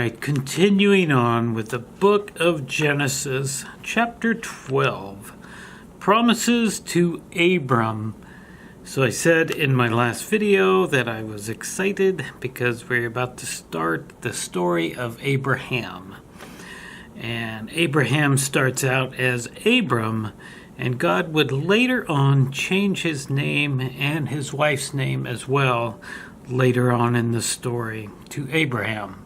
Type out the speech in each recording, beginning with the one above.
right, continuing on with the book of Genesis, chapter 12, promises to Abram. So I said in my last video that I was excited because we're about to start the story of Abraham. And Abraham starts out as Abram, and God would later on change his name and his wife's name as well later on in the story to Abraham.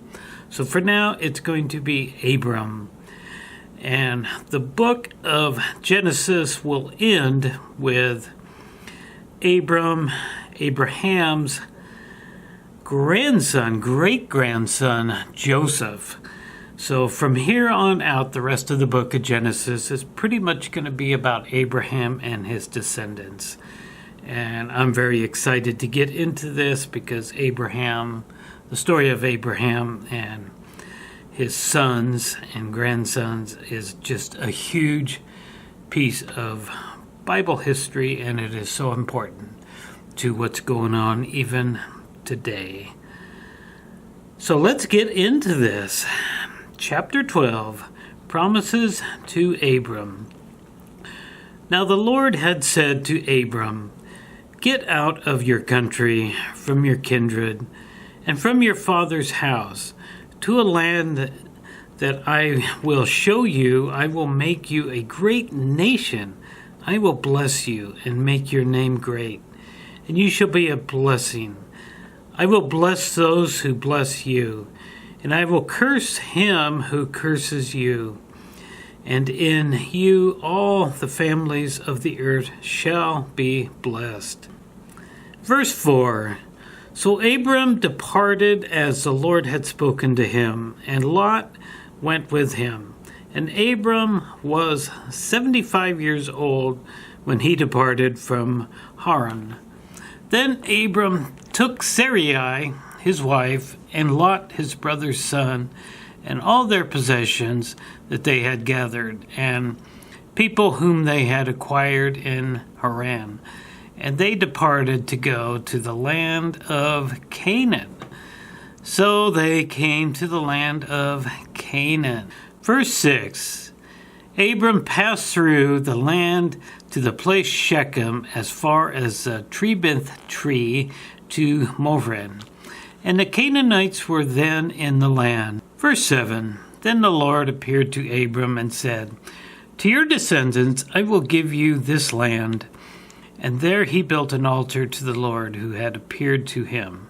So for now, it's going to be Abram. And the book of Genesis will end with Abraham's great-grandson, Joseph. So from here on out, the rest of the book of Genesis is pretty much going to be about Abraham and his descendants. And I'm very excited to get into this because Abraham, the story of Abraham and his sons and grandsons is just a huge piece of Bible history, and it is so important to what's going on even today. So let's get into this. Chapter 12, promises to Abram. Now the Lord had said to Abram, "Get out of your country, from your kindred, and from your father's house, to a land that I will show you. I will make you a great nation. I will bless you and make your name great, and you shall be a blessing. I will bless those who bless you, and I will curse him who curses you. And in you all the families of the earth shall be blessed." Verse 4, So Abram departed as the Lord had spoken to him, and Lot went with him. And Abram was 75 years old when he departed from Haran. Then Abram took Sarai, his wife, and Lot, his brother's son, and all their possessions that they had gathered, and people whom they had acquired in Haran. And they departed to go to the land of Canaan. So they came to the land of Canaan. Verse 6, Abram passed through the land to the place Shechem as far as the Terebinth tree to Moreh. And the Canaanites were then in the land. Verse 7, Then the Lord appeared to Abram and said, "To your descendants I will give you this land." And there he built an altar to the Lord who had appeared to him.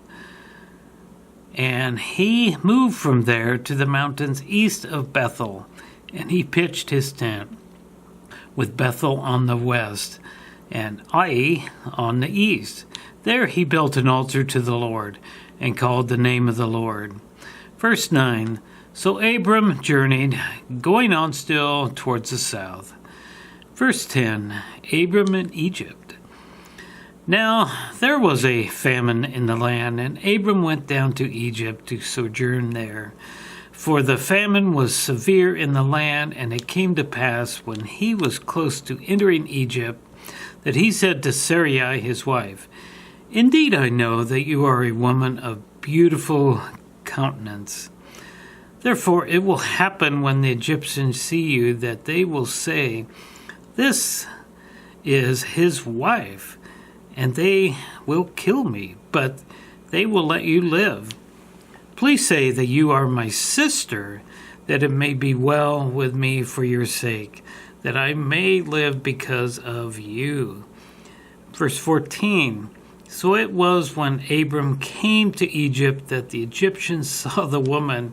And he moved from there to the mountains east of Bethel, and he pitched his tent, with Bethel on the west and Ai on the east. There he built an altar to the Lord, and called the name of the Lord. Verse 9, So Abram journeyed, going on still towards the south. Verse 10, Abram in Egypt. Now there was a famine in the land, and Abram went down to Egypt to sojourn there. For the famine was severe in the land, and it came to pass, when he was close to entering Egypt, that he said to Sarai his wife, "Indeed I know that you are a woman of beautiful countenance. Therefore it will happen when the Egyptians see you, that they will say, 'This is his wife,' and they will kill me, but they will let you live. Please say that you are my sister, that it may be well with me for your sake, that I may live because of you." Verse 14, So it was when Abram came to Egypt that the Egyptians saw the woman,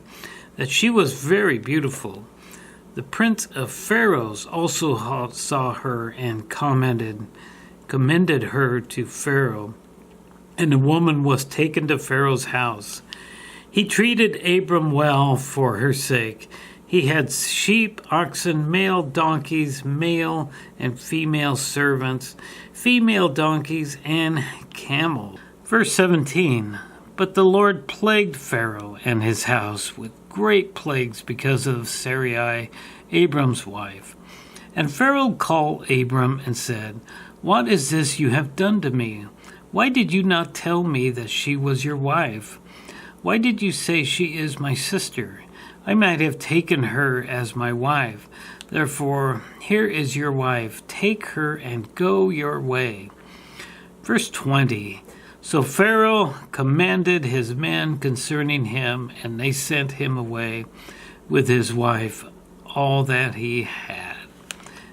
that she was very beautiful. The prince of Pharaohs also saw her and commended her to Pharaoh, and the woman was taken to Pharaoh's house. He treated Abram well for her sake. He had sheep, oxen, male donkeys, male and female servants, female donkeys, and camels. Verse 17, But the Lord plagued Pharaoh and his house with great plagues because of Sarai, Abram's wife. And Pharaoh called Abram and said, "What is this you have done to me? Why did you not tell me that she was your wife? Why did you say she is my sister? I might have taken her as my wife. Therefore, here is your wife. Take her and go your way. Verse 20. So Pharaoh commanded his men concerning him, and they sent him away with his wife, all that he had.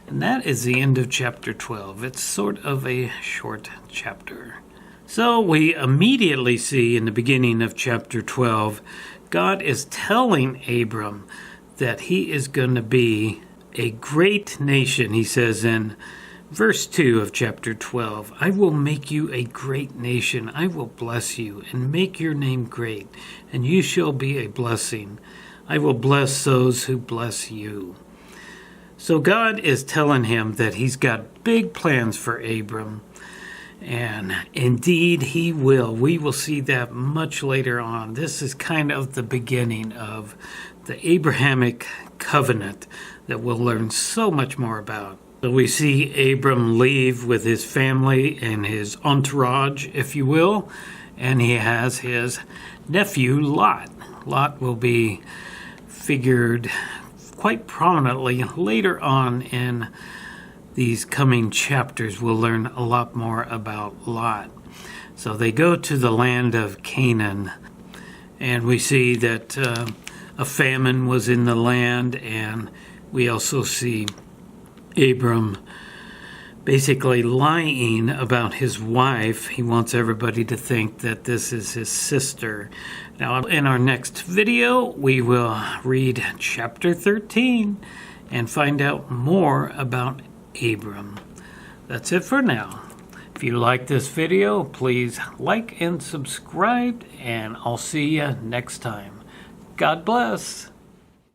And that is the end of chapter 12. It's sort of a short chapter. So we immediately see in the beginning of chapter 12, God is telling Abram that he is going to be a great nation. He says in verse 2 of chapter 12, I will make you a great nation. I will bless you and make your name great, and you shall be a blessing. I will bless those who bless you. So God is telling him that he's got big plans for Abram. And indeed he will. We will see that much later on. This is kind of the beginning of the Abrahamic covenant that we'll learn so much more about. So we see Abram leave with his family and his entourage, if you will, and he has his nephew Lot. Lot will be figured quite prominently later on in these coming chapters. We'll learn a lot more about Lot. So they go to the land of Canaan, and we see that a famine was in the land, and we also see Abram basically lying about his wife. He wants everybody to think that this is his sister. Now, in our next video, we will read chapter 13 and find out more about Abram. That's it for now. If you like this video, please like and subscribe, and I'll see you next time. God bless.